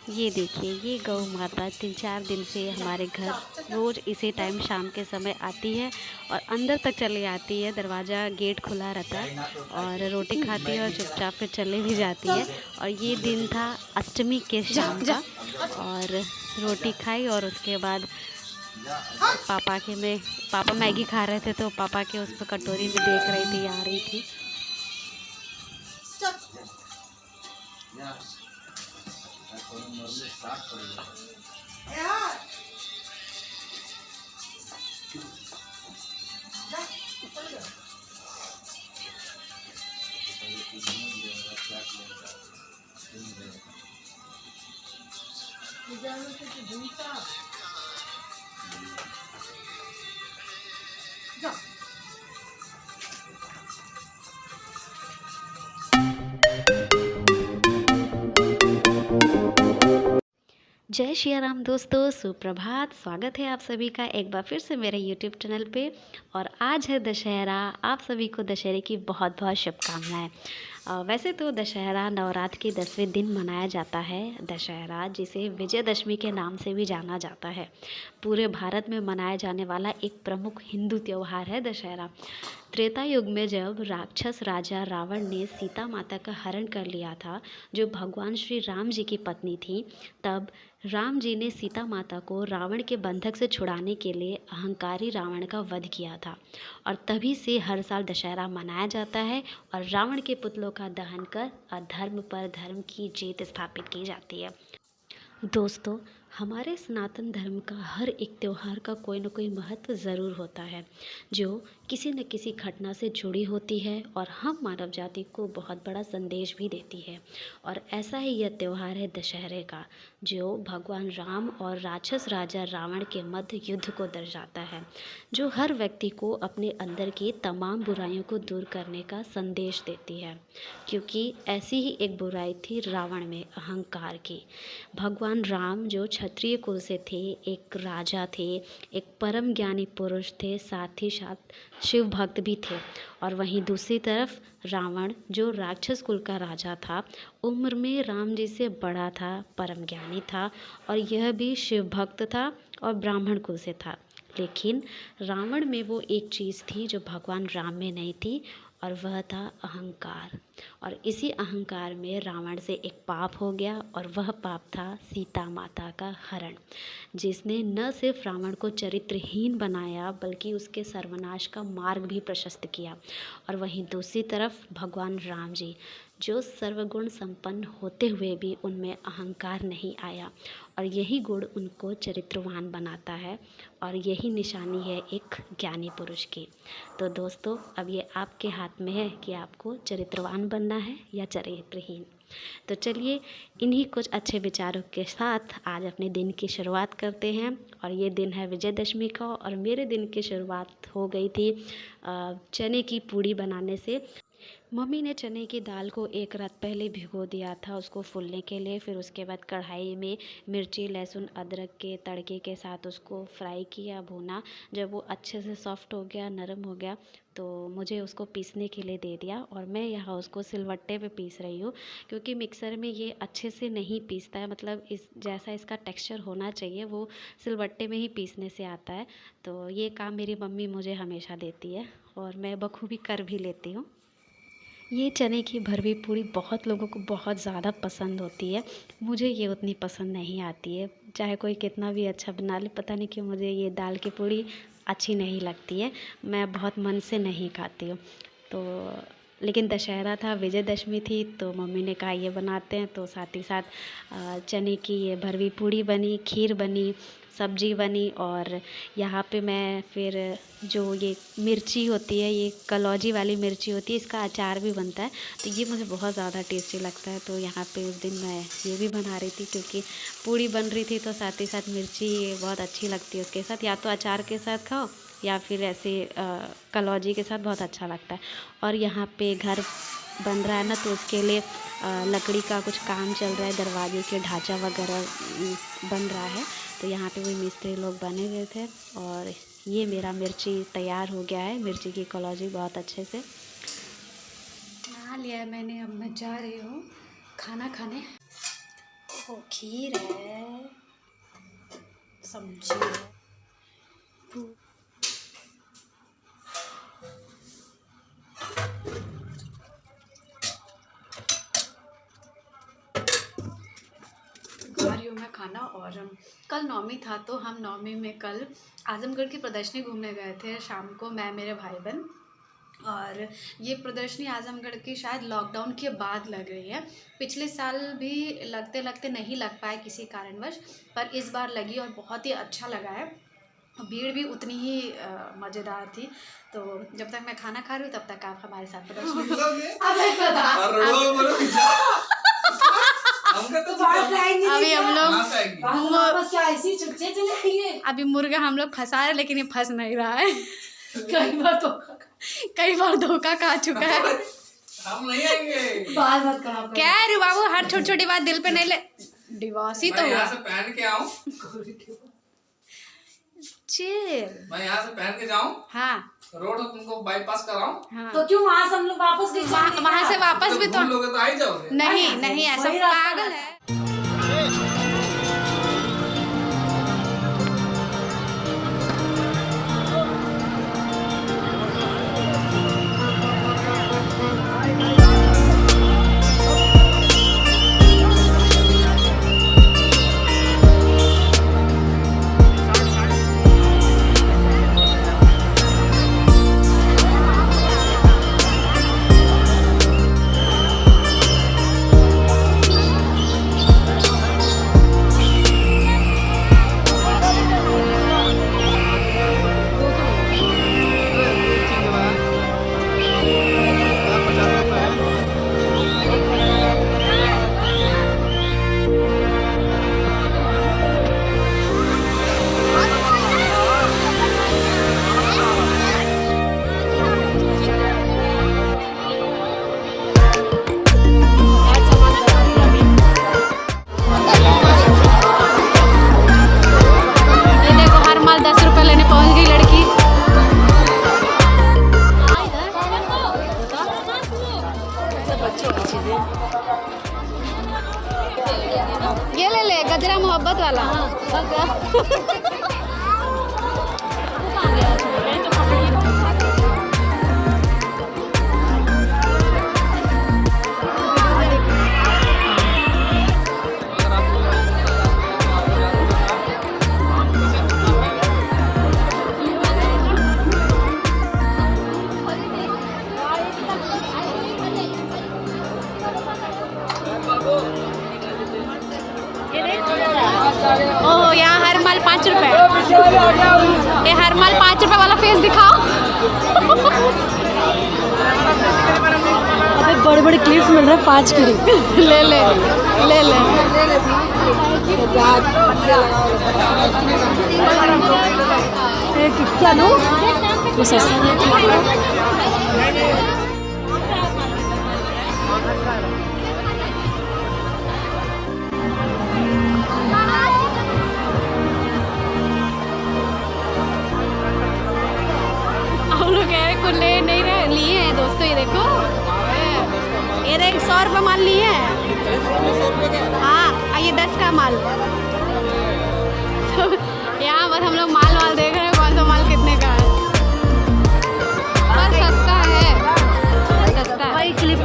ये देखिए, ये गौ माता 3-4 दिन से हमारे घर रोज़ इसी टाइम शाम के समय आती है और अंदर तक चली आती है। दरवाज़ा गेट खुला रहता है और रोटी खाती है और चुपचाप फिर चली भी जाती है। और ये दिन था अष्टमी के शाम का और रोटी खाई और उसके बाद पापा मैगी खा रहे थे तो पापा के उस पर कटोरी में देख रही थी, आ रही थी। जय श्री राम दोस्तों, सुप्रभात। स्वागत है आप सभी का एक बार फिर से मेरे यूट्यूब चैनल पे। और आज है दशहरा। आप सभी को दशहरे की बहुत बहुत शुभकामनाएं। वैसे तो दशहरा नवरात्र के 10वें दिन मनाया जाता है। दशहरा जिसे विजयदशमी के नाम से भी जाना जाता है, पूरे भारत में मनाया जाने वाला एक प्रमुख हिंदू त्यौहार है दशहरा। त्रेता युग में जब राक्षस राजा रावण ने सीता माता का हरण कर लिया था, जो भगवान श्री राम जी की पत्नी थी, तब राम जी ने सीता माता को रावण के बंधक से छुड़ाने के लिए अहंकारी रावण का वध किया था। और तभी से हर साल दशहरा मनाया जाता है और रावण के पुतलों का दहन कर अधर्म पर धर्म की जीत स्थापित की जाती है। दोस्तों, हमारे सनातन धर्म का हर एक त्यौहार का कोई न कोई महत्व ज़रूर होता है, जो किसी न किसी घटना से जुड़ी होती है और हम मानव जाति को बहुत बड़ा संदेश भी देती है। और ऐसा ही यह त्यौहार है दशहरे का, जो भगवान राम और राक्षस राजा रावण के मध्य युद्ध को दर्शाता है, जो हर व्यक्ति को अपने अंदर की तमाम बुराइयों को दूर करने का संदेश देती है। क्योंकि ऐसी ही एक बुराई थी रावण में, अहंकार की। भगवान राम जो क्षत्रिय कुल से थे, एक राजा थे, एक परम ज्ञानी पुरुष थे, साथ ही साथ शिव भक्त भी थे। और वहीं दूसरी तरफ रावण जो राक्षस कुल का राजा था, उम्र में राम जी से बड़ा था, परम ज्ञानी था और यह भी शिव भक्त था और ब्राह्मण कुल से था। लेकिन रावण में वो एक चीज़ थी जो भगवान राम में नहीं थी, और वह था अहंकार। और इसी अहंकार में रावण से एक पाप हो गया और वह पाप था सीता माता का हरण, जिसने न सिर्फ रावण को चरित्रहीन बनाया बल्कि उसके सर्वनाश का मार्ग भी प्रशस्त किया। और वहीं दूसरी तरफ भगवान राम जी, जो सर्वगुण संपन्न होते हुए भी उनमें अहंकार नहीं आया, और यही गुण उनको चरित्रवान बनाता है और यही निशानी है एक ज्ञानी पुरुष की। तो दोस्तों, अब ये आपके हाथ में है कि आपको चरित्रवान बनना है या चरित्रहीन। तो चलिए, इन्हीं कुछ अच्छे विचारों के साथ आज अपने दिन की शुरुआत करते हैं। और ये दिन है विजयदशमी का, और मेरे दिन की शुरुआत हो गई थी चने की पूड़ी बनाने से। मम्मी ने चने की दाल को एक रात पहले भिगो दिया था उसको फूलने के लिए। फिर उसके बाद कढ़ाई में मिर्ची, लहसुन, अदरक के तड़के के साथ उसको फ्राई किया, भूना। जब वो अच्छे से सॉफ्ट हो गया, नरम हो गया, तो मुझे उसको पीसने के लिए दे दिया। और मैं यहाँ उसको सिलवट्टे पे पीस रही हूँ, क्योंकि मिक्सर में ये अच्छे से नहीं पीसता है। मतलब इस जैसा इसका टेक्सचर होना चाहिए वो सिलवट्टे में ही पीसने से आता है। तो ये काम मेरी मम्मी मुझे हमेशा देती है और मैं बखूबी कर भी लेती हूँ। ये चने की भरवी पूड़ी बहुत लोगों को बहुत ज़्यादा पसंद होती है। मुझे ये उतनी पसंद नहीं आती है, चाहे कोई कितना भी अच्छा बना ले। पता नहीं क्यों मुझे ये दाल की पूड़ी अच्छी नहीं लगती है, मैं बहुत मन से नहीं खाती हूँ। तो लेकिन दशहरा था, विजयदशमी थी, तो मम्मी ने कहा ये बनाते हैं। तो साथ ही साथ चने की ये भरवी पूड़ी बनी, खीर बनी, सब्जी बनी। और यहाँ पे मैं फिर जो ये मिर्ची होती है, ये कलौजी वाली मिर्ची होती है, इसका अचार भी बनता है। तो ये मुझे बहुत ज़्यादा टेस्टी लगता है। तो यहाँ पे उस दिन मैं ये भी बना रही थी, क्योंकि पूड़ी बन रही थी तो साथ ही साथ मिर्ची बहुत अच्छी लगती है उसके साथ। या तो अचार के साथ खाओ या फिर ऐसे कलौजी के साथ बहुत अच्छा लगता है। और यहाँ पे घर बन रहा है ना, तो उसके लिए लकड़ी का कुछ काम चल रहा है, दरवाजे के ढांचा वगैरह बन रहा है। तो यहाँ पे वही मिस्त्री लोग बने हुए थे। और ये मेरा मिर्ची तैयार हो गया है, मिर्ची की कलौजी बहुत अच्छे से। नहा लिया है मैंने, अब मैं जा रही हूँ खाना खाने। देखो खीर है, सब्जी है, में खाना। और कल नवमी था तो हम नवमी में कल आजमगढ़ की प्रदर्शनी घूमने गए थे शाम को, मैं मेरे भाई बहन। और ये प्रदर्शनी आजमगढ़ की शायद लॉकडाउन के बाद लग रही है। पिछले साल भी लगते लगते नहीं लग पाए किसी कारणवश, पर इस बार लगी और बहुत ही अच्छा लगा है। भीड़ भी उतनी ही मज़ेदार थी। तो जब तक मैं खाना खा रही हूँ तब तक आप हमारे साथ प्रदर्शनी अभी हम लोग अभी मुर्गा हम लोग फंसा रहे, लेकिन ये फंस नहीं रहा है। कई बार धोखा खा चुका है। हम नहीं आएंगे। बात मत करो क्या रे बाबू, हर छोटी छोटी बात दिल पे नहीं ले। डिवोर्स ही तो यहाँ से पहन के आऊं। मैं यहाँ से पहन के जाऊं। हाँ रोड तुमको बाईपास कराऊं। हाँ। तो क्यों वहाँ से हम लोग वापस भी वहाँ से वापस भी तो लोग तो आ ही जाओगे। नहीं नहीं ऐसा पागल है। ये ले ले गजरा मोहब्बत वाला। ओह यहाँ हर माल 5 रुपए। ये हर माल 5 रुपए वाला फेस दिखाओ। अबे बड़े बड़े क्लिप्स मिल रहे हैं 5 के। ले ले ले ले। क्या लो तो सस्ता कुछ ले नहीं रहे, लिए हैं दोस्तों। ये देखो ये देख 100 रुपये माल लिए हैं। हाँ ये 10 का माल। तो यहाँ बस हम लोग माल वाल देख रहे हैं, कौन सा माल कितने का है। पर सस्ता है, सस्ता है। वही क्लिप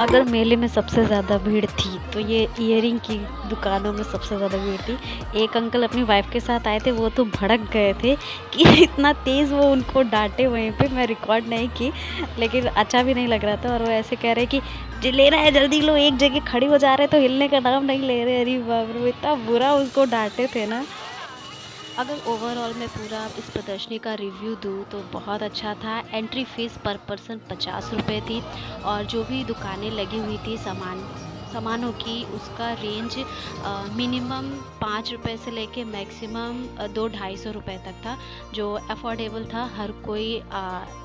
अगर मेले में सबसे ज़्यादा भीड़ थी तो ये इयररिंग की दुकानों में सबसे ज़्यादा भीड़ थी। एक अंकल अपनी वाइफ के साथ आए थे, वो तो भड़क गए थे कि इतना तेज़ वो उनको डांटे वहीं पे। मैं रिकॉर्ड नहीं की, लेकिन अच्छा भी नहीं लग रहा था। और वो ऐसे कह रहे कि जो लेना है जल्दी लो, एक जगह खड़ी हो जा रहे तो हिलने का नाम नहीं ले रहे। अरे बाप रे, इतना बुरा उसको डांटे थे ना। अगर ओवरऑल मैं पूरा इस प्रदर्शनी का रिव्यू दूँ तो बहुत अच्छा था। एंट्री फ़ीस पर पर्सन 50 रुपये थी और जो भी दुकानें लगी हुई थी सामानों की, उसका रेंज मिनिमम 5 रुपये से लेके मैक्सिमम 200-250 रुपये तक था, जो अफोर्डेबल था। हर कोई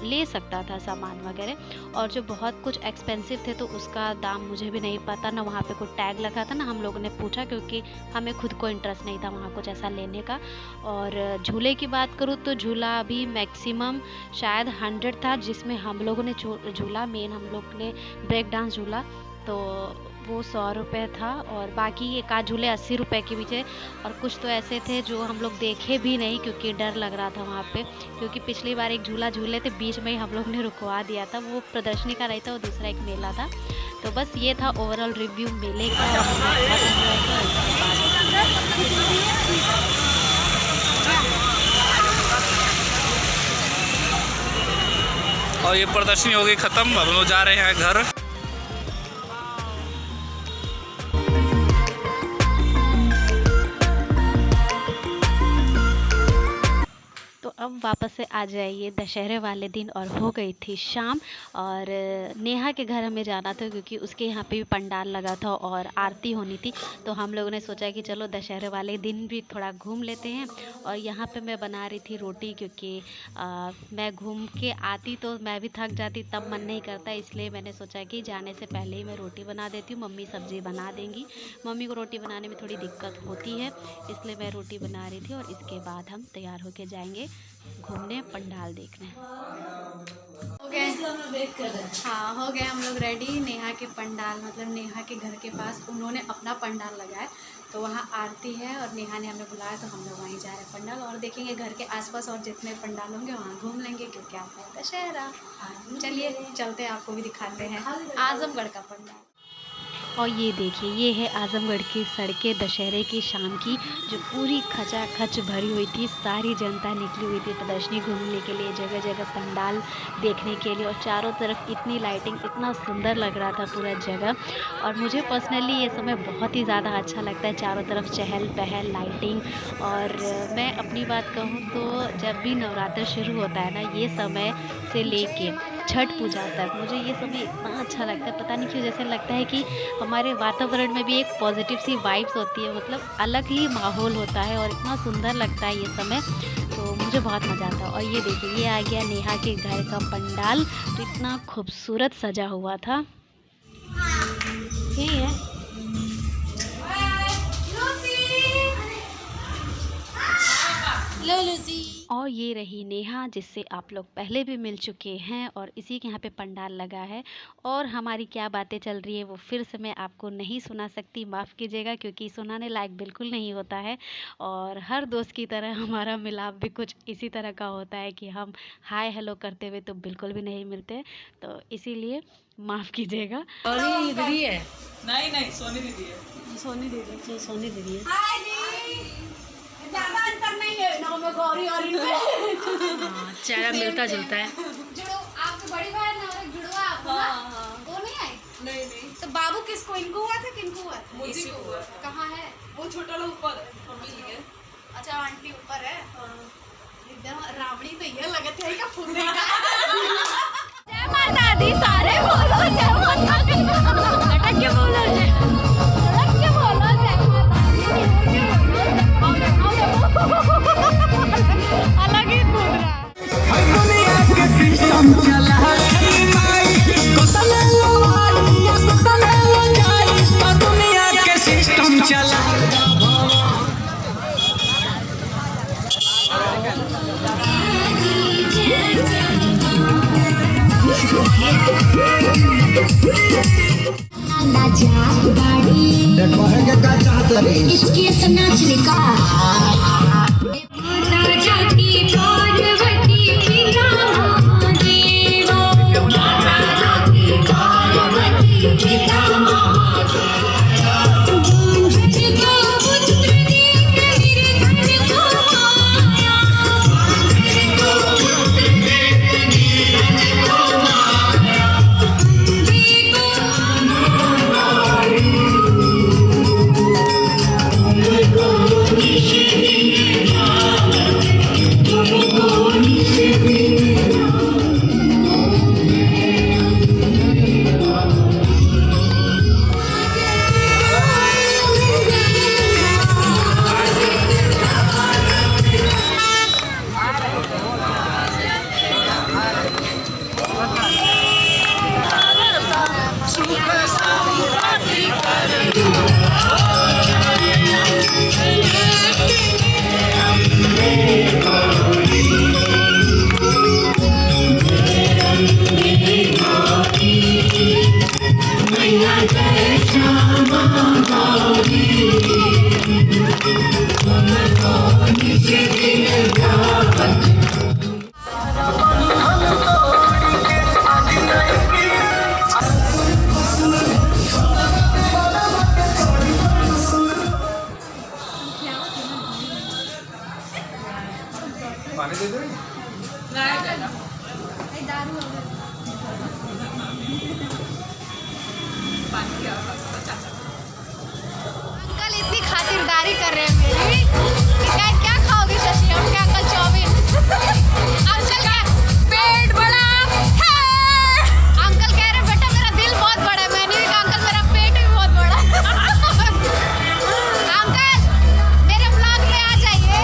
ले सकता था सामान वगैरह। और जो बहुत कुछ एक्सपेंसिव थे तो उसका दाम मुझे भी नहीं पता ना, वहाँ पे कोई टैग लगा था ना हम लोगों ने पूछा, क्योंकि हमें खुद को इंटरेस्ट नहीं था वहाँ कुछ ऐसा लेने का। और झूले की बात करूँ तो झूला भी मैक्सिमम शायद 100 था, जिसमें हम लोगों ने झूला मेन हम लोग ने ब्रेक डांस झूला, तो वो 100 रुपये था। और बाकी एक आध झूले 80 रुपये के भी थे। और कुछ तो ऐसे थे जो हम लोग देखे भी नहीं, क्योंकि डर लग रहा था वहाँ पे। क्योंकि पिछली बार एक झूला झूले थे, बीच में ही हम लोग ने रुकवा दिया था। वो प्रदर्शनी का नहीं था, वो दूसरा एक मेला था। तो बस ये था ओवरऑल रिव्यू मेले का। और ये प्रदर्शनी हो गई ख़त्म, अब हम लोग जा रहे हैं घर। अब वापस से आ जाइए दशहरे वाले दिन, और हो गई थी शाम। और नेहा के घर हमें जाना था, क्योंकि उसके यहाँ पे भी पंडाल लगा था और आरती होनी थी। तो हम लोगों ने सोचा कि चलो दशहरे वाले दिन भी थोड़ा घूम लेते हैं। और यहाँ पे मैं बना रही थी रोटी, क्योंकि मैं घूम के आती तो मैं भी थक जाती, तब मन नहीं करता। इसलिए मैंने सोचा कि जाने से पहले ही मैं रोटी बना देती हूँ, मम्मी सब्ज़ी बना देंगी। मम्मी को रोटी बनाने में थोड़ी दिक्कत होती है, इसलिए मैं रोटी बना रही थी। और इसके बाद हम तैयार होके जाएंगे घूमने, पंडाल देखने। हो गए, हाँ, हो गए हम लोग रेडी। नेहा के पंडाल, मतलब नेहा के घर के पास उन्होंने अपना पंडाल लगाया, तो वहाँ आरती है और नेहा ने हमें बुलाया, तो हम लोग वहीं जा रहे हैं पंडाल। और देखेंगे घर के आसपास और जितने पंडाल होंगे वहाँ घूम लेंगे, क्योंकि आप है दशहरा। चलिए चलते हैं, आपको भी दिखाते हैं आजमगढ़ का पंडाल। और ये देखिए, ये है आजमगढ़ की सड़कें दशहरे की शाम की, जो पूरी खचाखच भरी हुई थी। सारी जनता निकली हुई थी प्रदर्शनी घूमने के लिए, जगह जगह पंडाल देखने के लिए। और चारों तरफ इतनी लाइटिंग, इतना सुंदर लग रहा था पूरा जगह। और मुझे पर्सनली ये समय बहुत ही ज़्यादा अच्छा लगता है, चारों तरफ चहल पहल, लाइटिंग। और मैं अपनी बात कहूँ तो जब भी नवरात्र शुरू होता है ना, ये समय से लेके छठ पूजा तक मुझे ये समय इतना अच्छा लगता है। पता नहीं क्यों, जैसे लगता है कि हमारे वातावरण में भी एक पॉजिटिव सी वाइब्स होती है, मतलब अलग ही माहौल होता है और इतना सुंदर लगता है ये समय। तो मुझे बहुत मज़ा आता है। और ये देखिए, ये आ गया नेहा के घर का पंडाल, तो इतना खूबसूरत सजा हुआ था। यही है। लो लूसी। और ये रही नेहा, जिससे आप लोग पहले भी मिल चुके हैं, और इसी के यहाँ पे पंडाल लगा है। और हमारी क्या बातें चल रही है वो फिर से मैं आपको नहीं सुना सकती, माफ़ कीजिएगा, क्योंकि सुनाने लायक बिल्कुल नहीं होता है। और हर दोस्त की तरह हमारा मिलाप भी कुछ इसी तरह का होता है कि हम हाय हेलो करते हुए तो बिल्कुल भी नहीं मिलते, तो इसीलिए माफ़ कीजिएगा। सोनी दीदी है। नहीं, सोनी दीदी है। सोनी दीदी, सोनी दीदी है। ज़्यादा अंतर नहीं है ना में गौरी और इनमें। हाँ, चेहरा मिलता जुलता है। जुड़ो, आपकी बड़ी बहन है और एक जुड़वा आप ना? वो नहीं आई? नहीं। तो बाबू किसको, इनको हुआ था, किनको हुआ था? मुझे को हुआ था। कहाँ है? वो छोटा लोग ऊपर है, मम्मी है। अच्छा, आंटी ऊपर है। एकदम रावड़ी तो ये लगत है क्या फूलने का। जय माता दी, सारे बोलो जय माता दी। लटक के बोलो जय। लटक के बोलो जय माता दी। अलग ही बोल रहा है। दुनिया के सिस्टम चला दुनिया के सिस्टम चला। इसके नाच लिखा Thank you. पानी दे दो। अंकल इतनी खातिरदारी कर रहे हैं मेरी कि क्या खाओगे शशि? हम क्या अंकल चाउमीन? अंकल क्या पेट बड़ा है? अंकल कह रहे बेटा मेरा दिल बहुत बड़ा है। मैंने भी कहा अंकल मेरा पेट भी बहुत बड़ा है। अंकल मेरे ब्लॉग में आ जाइए।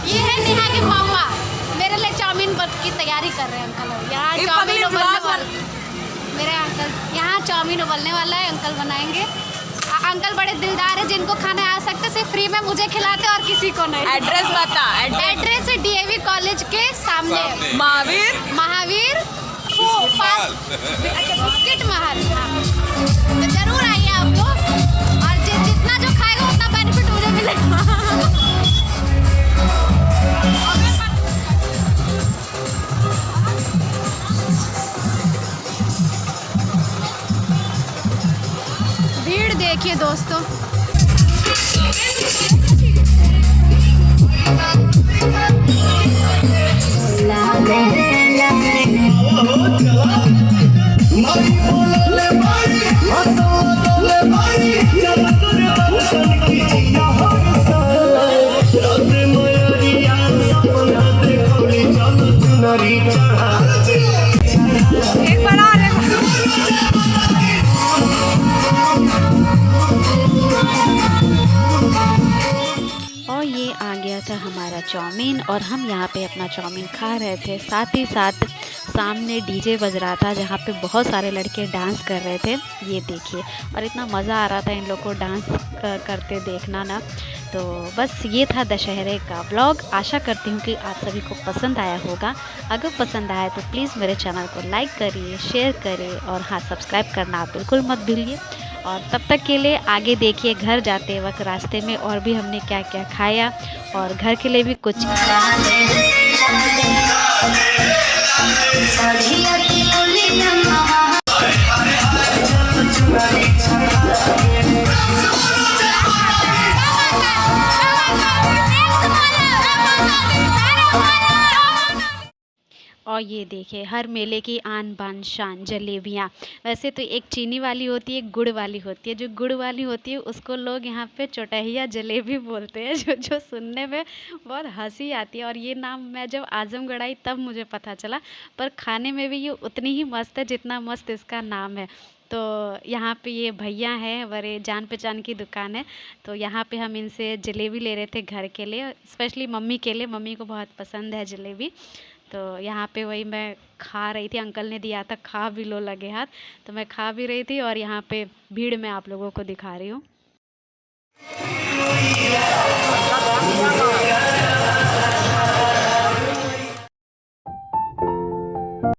ये है नेहा के पापा, मेरे लिए चाउमीन की तैयारी कर रहे हैं अंकल। यहाँ चाउमीन उबलने वाला, मेरे अंकल यहाँ चाउमीन उबलने वाला है, अंकल बनाएंगे। अंकल बड़े दिलदार है, जिनको खाने आ सकते सिर्फ फ्री में मुझे खिलाते और किसी को नहीं। एड्रेस बता। एड्रेस है डीएवी कॉलेज के सामने महावीर बिस्किट महल। हाँ। तो जरूर आइए आप लोग, और जितना जो खाएगा उतना बेनिफिट मुझे मिलेगा। भीड़ देखिए दोस्तों। और ये आ गया था हमारा चाउमीन, और हम यहाँ पे अपना चाउमीन खा रहे थे। साथ ही साथ सामने डीजे बज रहा था, जहाँ पे बहुत सारे लड़के डांस कर रहे थे। ये देखिए, और इतना मज़ा आ रहा था इन लोग को डांस करते देखना ना। तो बस ये था दशहरे का ब्लॉग। आशा करती हूँ कि आप सभी को पसंद आया होगा। अगर पसंद आया तो प्लीज़ मेरे चैनल को लाइक करिए, शेयर करिए, और हाँ, सब्सक्राइब करना आप बिल्कुल मत भूलिए। और तब तक के लिए आगे देखिए, घर जाते वक्त रास्ते में और भी हमने क्या क्या खाया, और घर के लिए भी कुछ और ये देखिए, हर मेले की आन बान शान जलेबियाँ। वैसे तो एक चीनी वाली होती है, एक गुड़ वाली होती है। जो गुड़ वाली होती है उसको लोग यहाँ पे चौटहिया जलेबी बोलते हैं, जो सुनने में बहुत हंसी आती है। और ये नाम मैं जब आजमगढ़ आई तब मुझे पता चला, पर खाने में भी ये उतनी ही मस्त है जितना मस्त इसका नाम है। तो यहाँ पे ये भैया हैं, बड़े जान पहचान की दुकान है। तो यहाँ पे हम इनसे जलेबी ले रहे थे घर के लिए, स्पेशली मम्मी के लिए। मम्मी को बहुत पसंद है जलेबी। तो यहाँ पे वही मैं खा रही थी, अंकल ने दिया था, खा भी लो लगे हाथ। तो मैं खा भी रही थी, और यहाँ पे भीड़ में आप लोगों को दिखा रही हूँ।